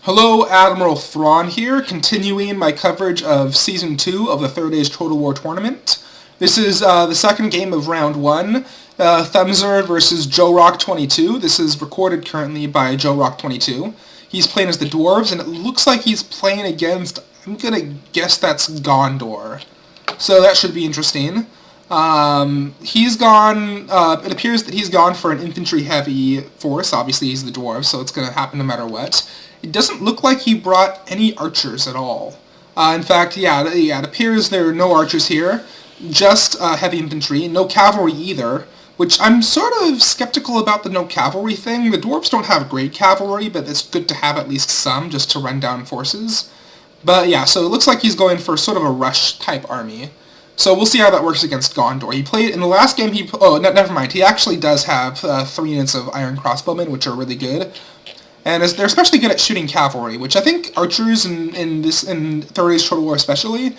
Hello, Admiral Thrawn here, continuing my coverage of Season 2 of the Third Age Total War Tournament. This is the second game of Round 1, themzr versus joerock22. This is recorded currently by joerock22. He's playing as the dwarves, and it looks like he's playing against, I'm going to guess that's Gondor. So that should be interesting. He's gone, it appears that he's gone for an infantry-heavy force. Obviously he's the dwarf, so it's going to happen no matter what. It doesn't look like he brought any archers at all. In fact, it appears there are no archers here, just heavy infantry, no cavalry either, which I'm sort of skeptical about the no cavalry thing. The dwarves don't have great cavalry, but it's good to have at least some just to run down forces. But yeah, so it looks like he's going for sort of a rush-type army. So we'll see how that works against Gondor. He played, in the last game, never mind, he actually does have 3 units of iron crossbowmen, which are really good. And they're especially good at shooting cavalry, which I think archers in Third Age Total War especially,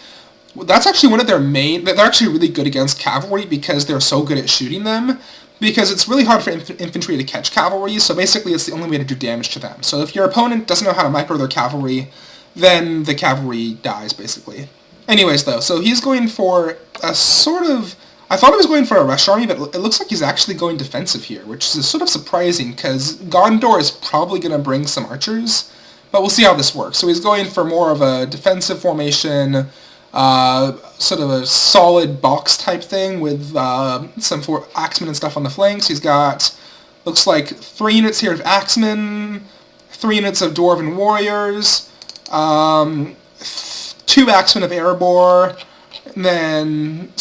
that's actually one of their main, they're actually really good against cavalry because they're so good at shooting them, because it's really hard for infantry to catch cavalry, so basically it's the only way to do damage to them. So if your opponent doesn't know how to micro their cavalry, then the cavalry dies, basically. Anyways, though, so he's going for a sort of, I thought he was going for a rush army, but it looks like he's actually going defensive here, which is sort of surprising, because Gondor is probably going to bring some archers, but we'll see how this works. So he's going for more of a defensive formation, sort of a solid box type thing with some axemen and stuff on the flanks. He's got, looks like 3 units here of axemen, 3 units of dwarven warriors, 2 axemen of Erebor, and then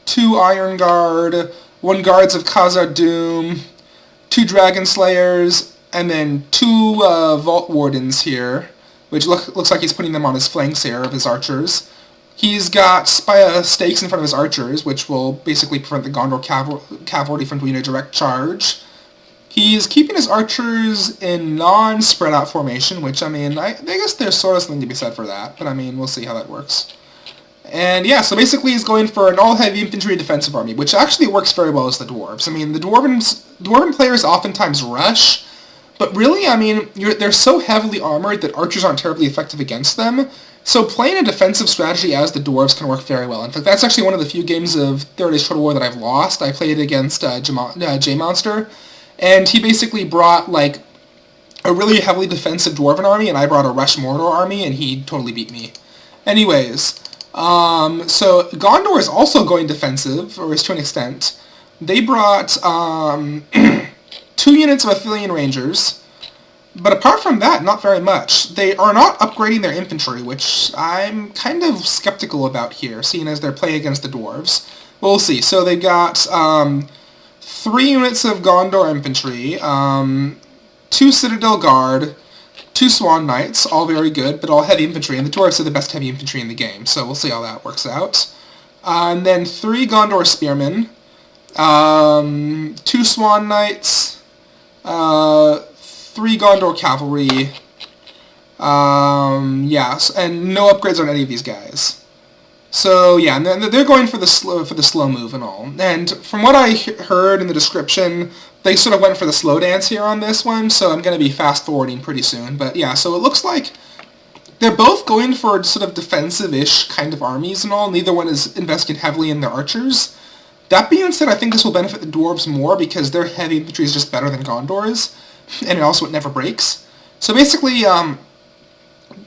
2 Iron Guard, 1 Guards of Khazad Dûm, 2 Dragon Slayers, and then 2 Vault Wardens here, which looks like he's putting them on his flanks here of his archers. He's got stakes in front of his archers, which will basically prevent the Gondor cavalry from doing a direct charge. He's keeping his archers in non-spread out formation, which, I mean, I guess there's sort of something to be said for that, but I mean, we'll see how that works. And yeah, so basically he's going for an all-heavy infantry defensive army, which actually works very well as the dwarves. I mean, the dwarven players oftentimes rush, but really, I mean, they're so heavily armored that archers aren't terribly effective against them, so playing a defensive strategy as the dwarves can work very well. In fact, that's actually one of the few games of Third Age Total War that I've lost. I played against J-Monster, and he basically brought, like, a really heavily defensive dwarven army, and I brought a rush Mordor army, and he totally beat me. Anyways, so Gondor is also going defensive, or at least to an extent. They brought 2 units of Athelian Rangers, but apart from that, not very much. They are not upgrading their infantry, which I'm kind of skeptical about here, seeing as they're playing against the dwarves. We'll see. So they've got 3 units of Gondor infantry, 2 Citadel Guard, 2 Swan Knights, all very good, but all heavy infantry, and the dwarves are the best heavy infantry in the game, so we'll see how that works out. And then 3 Gondor Spearmen, 2 Swan Knights, 3 Gondor Cavalry, yes, and no upgrades on any of these guys. So yeah, and they're going for the slow move and all. And from what I heard in the description, they sort of went for the slow dance here on this one, so I'm going to be fast-forwarding pretty soon. But yeah, so it looks like they're both going for sort of defensive-ish kind of armies and all. Neither one is investing heavily in their archers. That being said, I think this will benefit the dwarves more because their heavy infantry is just better than Gondor's, and it never breaks. So basically,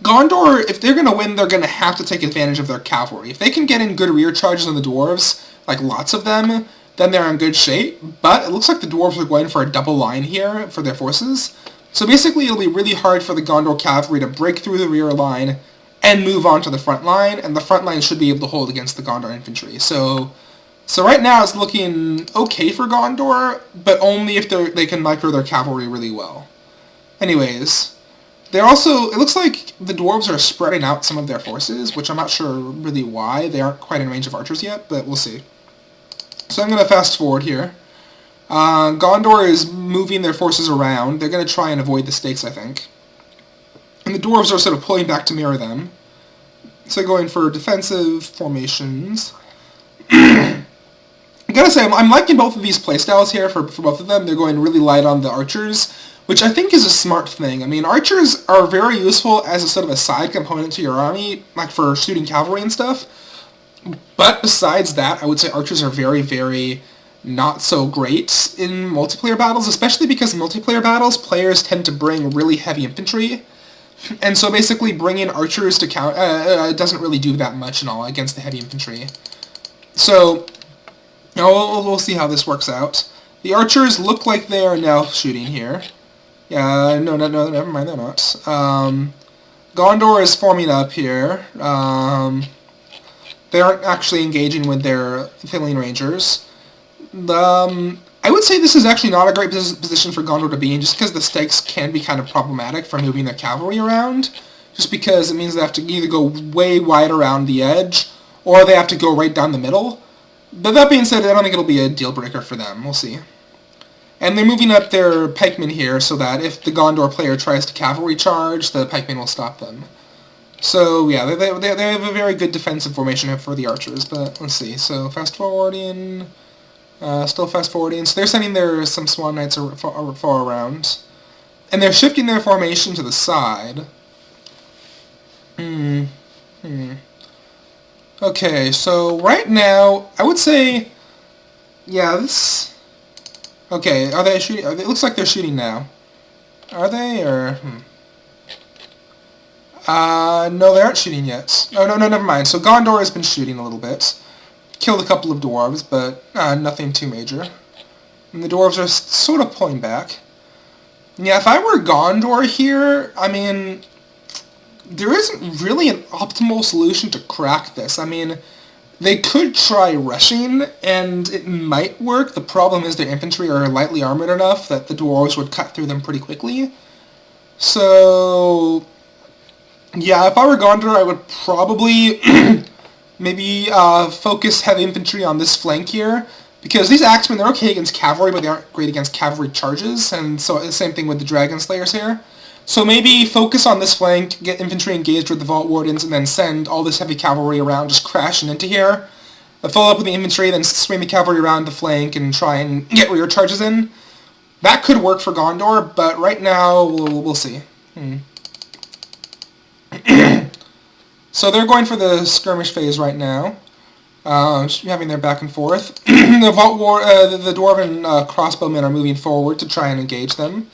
Gondor, if they're going to win, they're going to have to take advantage of their cavalry. If they can get in good rear charges on the dwarves, like lots of them, then they're in good shape. But it looks like the dwarves are going for a double line here for their forces. So basically it'll be really hard for the Gondor cavalry to break through the rear line and move on to the front line, and the front line should be able to hold against the Gondor infantry. So right now it's looking okay for Gondor, but only if they can micro their cavalry really well. Anyways, they're also, it looks like the dwarves are spreading out some of their forces, which I'm not sure really why. They aren't quite in range of archers yet, but we'll see. So I'm going to fast forward here. Gondor is moving their forces around. They're going to try and avoid the stakes, I think. And the dwarves are sort of pulling back to mirror them. So going for defensive formations. I gotta say, I'm liking both of these playstyles here for both of them. They're going really light on the archers, which I think is a smart thing. I mean, archers are very useful as a sort of a side component to your army, like for shooting cavalry and stuff. But besides that, I would say archers are very, very not so great in multiplayer battles, especially because in multiplayer battles, players tend to bring really heavy infantry. And so basically bringing archers to count doesn't really do that much and all against the heavy infantry. So, you know, we'll see how this works out. The archers look like they are now shooting here. Yeah, no, never mind, they're not. Gondor is forming up here. They aren't actually engaging with their Athenian Rangers. I would say this is actually not a great position for Gondor to be in, just because the stakes can be kind of problematic for moving their cavalry around, just because it means they have to either go way wide around the edge, or they have to go right down the middle. But that being said, I don't think it'll be a deal-breaker for them. We'll see. And they're moving up their pikemen here, so that if the Gondor player tries to cavalry charge, the pikemen will stop them. So, yeah, they have a very good defensive formation for the archers, but let's see. So, fast-forwarding... still fast-forwarding. So they're sending some Swan Knights far around. And they're shifting their formation to the side. Okay, so right now, I would say... Yeah, this... Okay, are they shooting? It looks like they're shooting now. Are they, or... no, they aren't shooting yet. No, never mind. So Gondor has been shooting a little bit. Killed a couple of dwarves, but nothing too major. And the dwarves are sort of pulling back. Yeah, if I were Gondor here, I mean, there isn't really an optimal solution to crack this. I mean, they could try rushing, and it might work. The problem is their infantry are lightly armored enough that the dwarves would cut through them pretty quickly. So, yeah, if I were Gondor, I would probably... maybe focus heavy infantry on this flank here, because these axemen, they're okay against cavalry, but they aren't great against cavalry charges, and so the same thing with the dragon slayers here. So maybe focus on this flank, get infantry engaged with the vault wardens, and then send all this heavy cavalry around, just crashing into here. Follow up with the infantry, then swing the cavalry around the flank and try and get rear charges in. That could work for Gondor, but right now, we'll see. So they're going for the skirmish phase right now, having their back and forth. The dwarven crossbowmen are moving forward to try and engage them.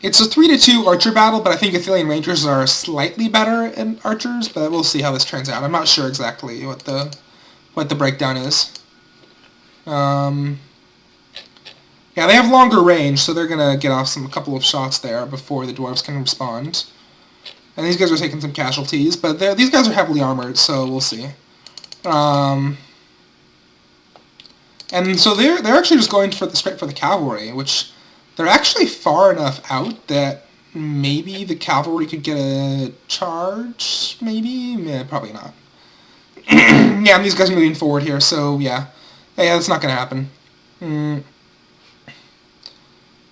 It's a 3-2 archer battle, but I think Athenian Rangers are slightly better in archers, but we'll see how this turns out. I'm not sure exactly what the breakdown is. Yeah, they have longer range, so they're gonna get off a couple of shots there before the dwarves can respond. And these guys are taking some casualties, but these guys are heavily armored, so we'll see. And so they're actually just going straight for the cavalry, which they're actually far enough out that maybe the cavalry could get a charge. Maybe, yeah, probably not. Yeah, and these guys are moving forward here, so yeah, that's not gonna happen.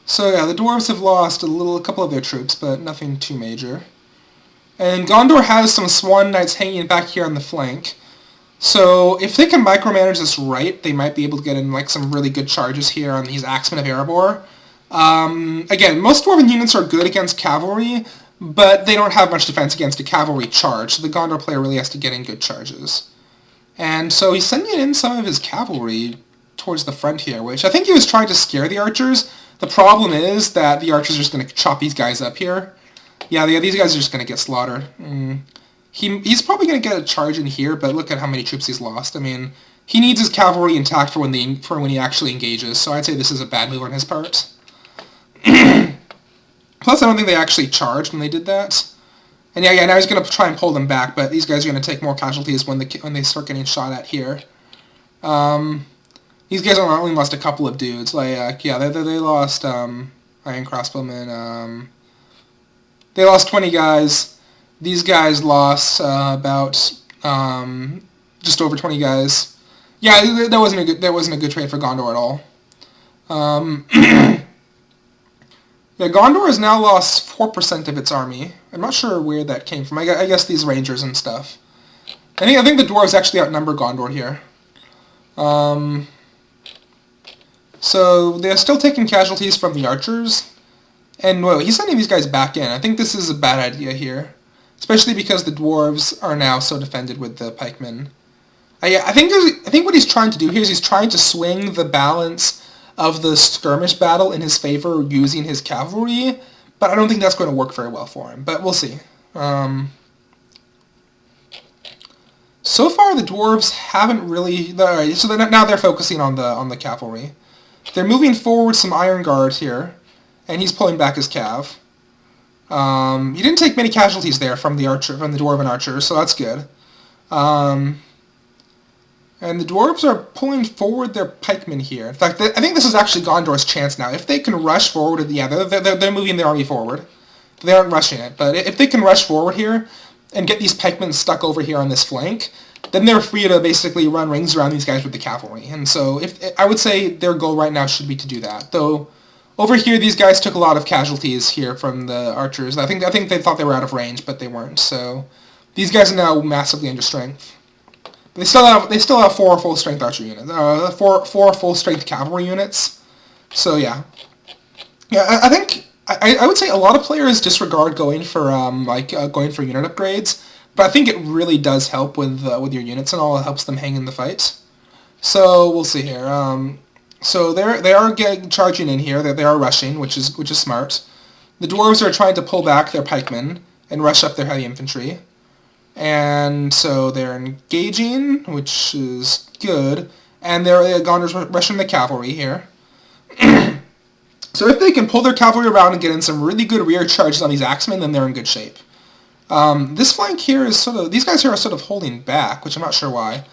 So yeah, the dwarves have lost a couple of their troops, but nothing too major. And Gondor has some Swan Knights hanging back here on the flank. So if they can micromanage this right, they might be able to get in like some really good charges here on these Axemen of Erebor. Again, most Dwarven units are good against cavalry, but they don't have much defense against a cavalry charge, so the Gondor player really has to get in good charges. And so he's sending in some of his cavalry towards the front here, which I think he was trying to scare the archers. The problem is that the archers are just going to chop these guys up here. Yeah, these guys are just going to get slaughtered. He's probably going to get a charge in here, but look at how many troops he's lost. I mean, he needs his cavalry intact for when he actually engages, so I'd say this is a bad move on his part. Plus, I don't think they actually charged when they did that. And yeah, now he's going to try and pull them back, but these guys are going to take more casualties when they start getting shot at here. These guys only lost a couple of dudes. Like, yeah, they lost Iron Crossbowmen. They lost 20 guys. These guys lost about just over 20 guys. Yeah, that wasn't a good trade for Gondor at all. Yeah, Gondor has now lost 4% of its army. I'm not sure where that came from. I guess these rangers and stuff. I think the dwarves actually outnumber Gondor here. So they're still taking casualties from the archers. And well, he's sending these guys back in. I think this is a bad idea here. Especially because the dwarves are now so defended with the pikemen. I think what he's trying to do here is he's trying to swing the balance of the skirmish battle in his favor using his cavalry, but I don't think that's going to work very well for him. But we'll see. So far, the dwarves haven't really. Alright, so now they're focusing on the cavalry. They're moving forward some iron guard here, and he's pulling back his cav. He didn't take many casualties there from the dwarven archers, so that's good. And the dwarves are pulling forward their pikemen here. In fact, I think this is actually Gondor's chance now. If they can rush forward, yeah, they're moving their army forward. They aren't rushing it, but if they can rush forward here and get these pikemen stuck over here on this flank, then they're free to basically run rings around these guys with the cavalry. And so I would say their goal right now should be to do that. Though over here, these guys took a lot of casualties here from the archers. I think they thought they were out of range, but they weren't. So these guys are now massively under strength. They still have 4 full strength archer units, 4 full strength cavalry units. So yeah, I think I would say a lot of players disregard going for going for unit upgrades, but I think it really does help with your units and all. It helps them hang in the fight. So we'll see here. So they are charging in here. They are rushing, which is smart. The dwarves are trying to pull back their pikemen and rush up their heavy infantry. And so they're engaging, which is good. And Gondor's rushing the cavalry here. So if they can pull their cavalry around and get in some really good rear charges on these axemen, then they're in good shape. This flank here is these guys here are sort of holding back, which I'm not sure why.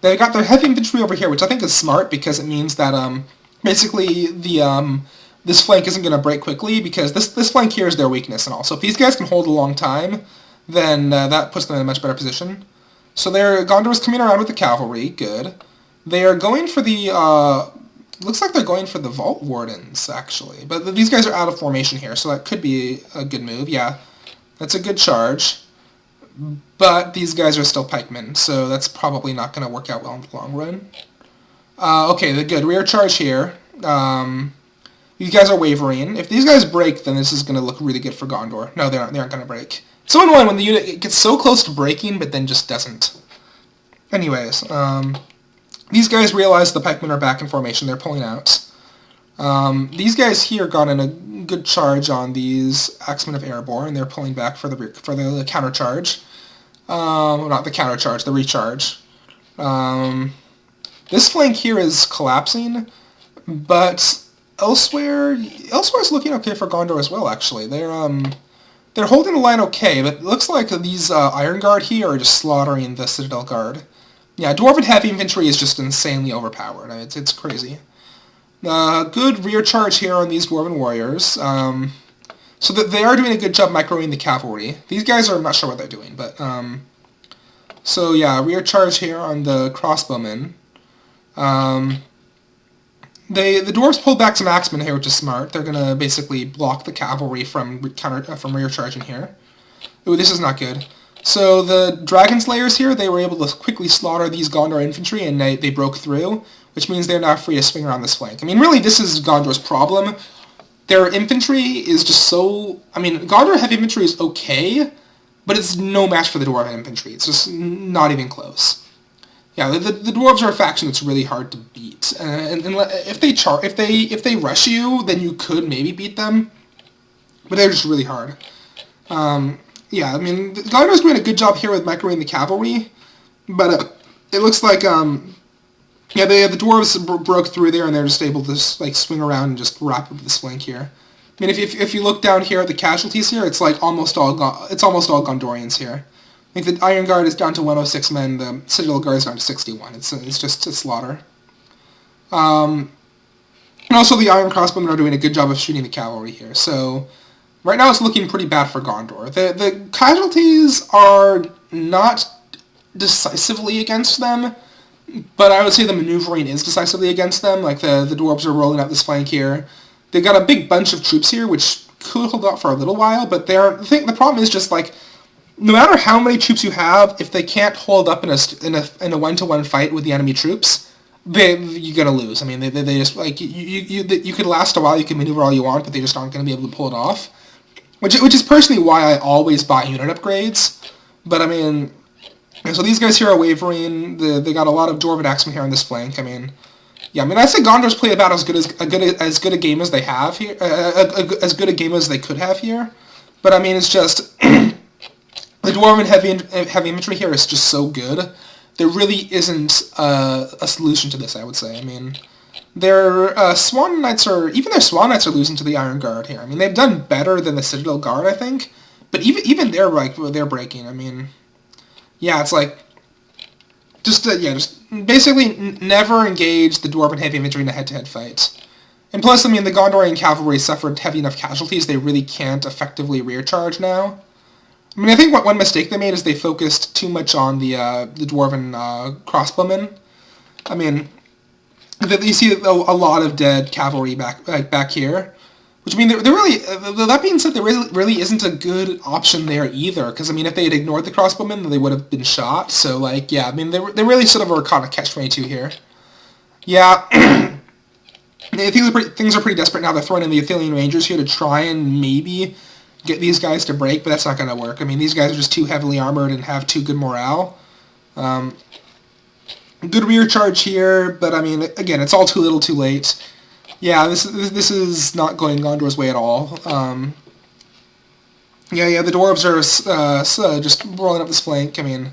They got their heavy infantry over here, which I think is smart because it means that basically this flank isn't going to break quickly because this flank here is their weakness and all. So if these guys can hold a long time, then that puts them in a much better position. So Gondor's coming around with the cavalry, good. They are going for looks like they're going for the Vault Wardens, actually. But these guys are out of formation here, so that could be a good move, yeah. That's a good charge. But these guys are still pikemen, so that's probably not going to work out well in the long run. Okay, the good rear charge here. These guys are wavering. If these guys break, then this is going to look really good for Gondor. No, they aren't going to break. It's so annoying when the unit gets so close to breaking, but then just doesn't. Anyways, these guys realize the pikemen are back in formation. They're pulling out. These guys here got in a good charge on these Axemen of Erebor, and they're pulling back for the counter charge. Well, not the counter charge, the recharge. This flank here is collapsing, but elsewhere is looking okay for Gondor as well. Actually, they're holding the line okay, but it looks like these Iron Guard here are just slaughtering the Citadel Guard. Yeah, Dwarven heavy infantry is just insanely overpowered. I mean, it's crazy. Good rear charge here on these Dwarven warriors. So that they are doing a good job microing the cavalry. These guys are not sure what they're doing, but so yeah, rear charge here on the crossbowmen. The dwarves pulled back some axemen here, which is smart. They're gonna basically block the cavalry from rear charging here. Ooh, this is not good. So the Dragon Slayers here, they were able to quickly slaughter these Gondor infantry, and they broke through, which means they're now free to swing around this flank. I mean, really, this is Gondor's problem. Their infantry is just so... I mean, Gondor heavy infantry is okay, but it's no match for the Dwarven infantry. It's just not even close. Yeah, the dwarves are a faction that's really hard to beat, and if they rush you, then you could maybe beat them, but they're just really hard. Yeah, I mean, Gondor's doing a good job here with microing the cavalry, but it looks like yeah, the dwarves broke through there, and they're just able to swing around and just wrap up this flank here. I mean, if you look down here at the casualties here, it's almost all Gondorians here. I think the Iron Guard is down to 106 men. The Citadel Guard is down to 61. It's just a slaughter. And also the Iron Crossbowmen are doing a good job of shooting the cavalry here. So right now it's looking pretty bad for Gondor. The casualties are not decisively against them, but I would say the maneuvering is decisively against them. Like the dwarves are rolling out this flank here. They've got a big bunch of troops here, which could hold out for a little while, but the problem is just no matter how many troops you have, if they can't hold up in a one-to-one fight with the enemy troops, you're gonna lose. I mean, they just like you could last a while, you can maneuver all you want, but they just aren't gonna be able to pull it off. Which is personally why I always buy unit upgrades. But I mean, so these guys here are wavering. They got a lot of Dwarven Axemen here on this flank. I mean, yeah, I mean, I'd say Gondor's play about as good a game as they have here, as good a game as they could have here. But I mean, it's just the Dwarven heavy infantry here is just so good. There really isn't a solution to this, I would say. I mean, their Swan Knights are losing to the Iron Guard here. I mean, they've done better than the Citadel Guard, I think. But even they're breaking. I mean, yeah, it's like just basically never engage the Dwarven heavy infantry in a head-to-head fight. And plus, I mean, the Gondorian cavalry suffered heavy enough casualties; they really can't effectively rear charge now. I mean, I think one mistake they made is they focused too much on the Dwarven crossbowmen. I mean, you see a lot of dead cavalry back here, which I mean, they're really. That being said, there really isn't a good option there either. Because I mean, if they had ignored the crossbowmen, then they would have been shot. So like, yeah, I mean, they really sort of were caught a catch-22 here. Yeah, things are pretty desperate now. They're throwing in the Athelian Rangers here to try and maybe get these guys to break, but that's not going to work. I mean, these guys are just too heavily armored and have too good morale. Good rear charge here, but I mean, again, it's all too little too late. Yeah, this is not going Gondor's way at all. Yeah, the dwarves are just rolling up this flank. I mean,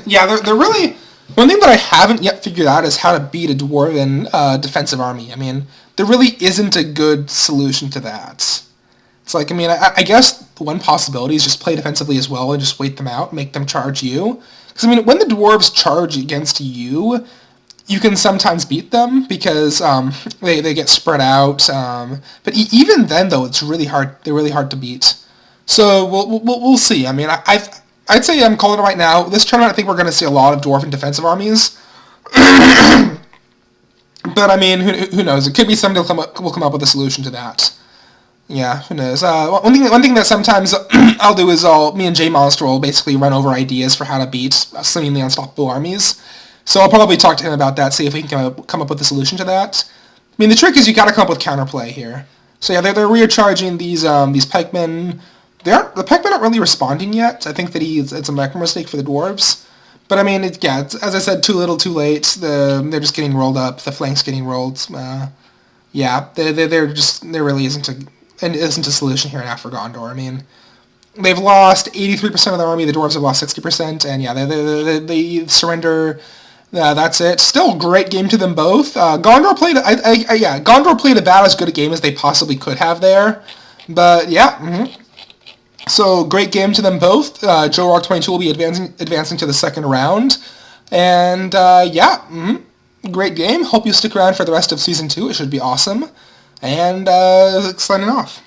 yeah, they're really... One thing that I haven't yet figured out is how to beat a dwarven defensive army. I mean, there really isn't a good solution to that. It's like, I mean, I guess one possibility is just play defensively as well and just wait them out, make them charge you. Because, I mean, when the dwarves charge against you, you can sometimes beat them because they get spread out. But even then, though, it's really hard. They're really hard to beat. So we'll see. I mean, I'd say I'm calling it right now. This tournament, I think we're going to see a lot of dwarven defensive armies. But I mean, who knows? It could be somebody will come up with a solution to that. Yeah, who knows? One thing that sometimes I'll do is me and J Monster will basically run over ideas for how to beat seemingly unstoppable armies. So I'll probably talk to him about that, see if we can come up with a solution to that. I mean, the trick is you got to come up with counterplay here. So yeah, they're rear charging these pikemen. The pikemen aren't really responding yet. I think that it's a micro mistake for the dwarves. But I mean, it's, as I said, too little, too late. They're just getting rolled up. The flanks getting rolled. Yeah, there really isn't a solution here now for Gondor. I mean, they've lost 83% of their army. The dwarves have lost 60%, and yeah, they surrender. That's it. Still, great game to them both. Gondor played about as good a game as they possibly could have there. But yeah. Mm-hmm. So, great game to them both. joerock22 will be advancing to the second round. And, great game. Hope you stick around for the rest of Season 2. It should be awesome. And, signing off.